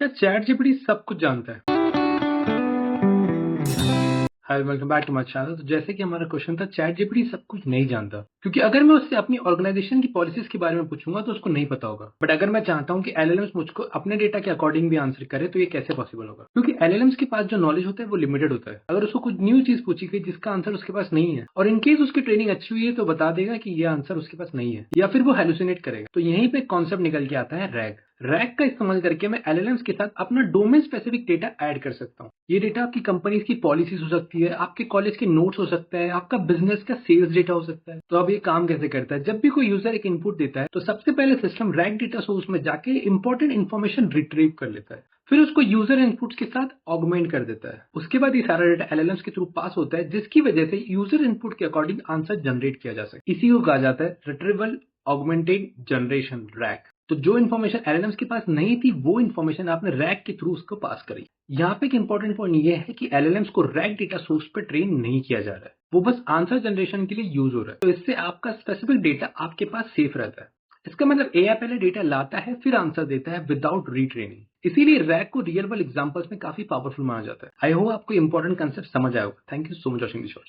क्या chat GPT सब कुछ जानता है? Hi welcome back to my channel. तो जैसे कि हमारा क्वेश्चन था, चैट जीपीटी सब कुछ नहीं जानता, क्योंकि अगर मैं उससे अपनी ऑर्गेनाइजेशन की पॉलिसीज के बारे में पूछूंगा तो उसको नहीं पता होगा। बट अगर मैं चाहता हूं कि एलएलएम्स मुझको अपने डेटा के अकॉर्डिंग भी आंसर करे, तो ये कैसे पॉसिबल होगा? क्योंकि एलएलएम्स के पास जो नॉलेज होता है वो लिमिटेड होता है। अगर उसको कुछ न्यू चीज पूछी गई जिसका आंसर उसके पास नहीं है, और इनकेस उसकी ट्रेनिंग अच्छी हुई है, तो बता देगा कि ये आंसर उसके पास नहीं है, या फिर वो हेलुसिनेट करेगा। तो यहीं पे कॉन्सेप्ट निकल के आता है रैग। रैग का इस्तेमाल करके मैं एलएलएम्स के साथ अपना डोमेन स्पेसिफिक डेटा ऐड कर सकता हूँ। ये डेटा आपकी कंपनीज की पॉलिसीज हो सकती है, आपके कॉलेज के नोट्स हो सकता है, आपका बिजनेस का सेल्स डेटा हो सकता है। तो अब ये काम कैसे करता है? जब भी कोई यूजर एक इनपुट देता है, तो सबसे पहले सिस्टम रैग डेटा सोर्स में जाके इंपॉर्टेंट इन्फॉर्मेशन रिट्रीव कर लेता है, फिर उसको यूजर इनपुट्स के साथ ऑगमेंट कर देता है। उसके बाद ये सारा डेटा एलएलएम्स के थ्रू पास होता है, जिसकी वजह से यूजर इनपुट के अकॉर्डिंग आंसर जनरेट किया जा सके। इसी को कहा जाता है रिट्रीवल ऑगमेंटेड जनरेशन, रैग। तो जो इन्फॉर्मेशन एलएलएम्स के पास नहीं थी, वो इन्फॉर्मेशन आपने रैग के थ्रू उसको पास करी। यहाँ पे एक इंपॉर्टेंट पॉइंट ये है कि एलएलएम्स को रैग डेटा सोर्स पे ट्रेन नहीं किया जा रहा है, वो बस आंसर जनरेशन के लिए यूज हो रहा है। तो इससे आपका स्पेसिफिक डेटा आपके पास सेफ रहता है। इसका मतलब एआई पहले डेटा लाता है, फिर आंसर देता है विदाउट रीट्रेनिंग। इसीलिए रैग को रियल वर्ल्ड एग्जांपल्स में काफी पावरफुल माना जाता है। आई होप आपको इंपॉर्टेंट कंसेप्ट समझ आया होगा। Thank you so much watching this shorts.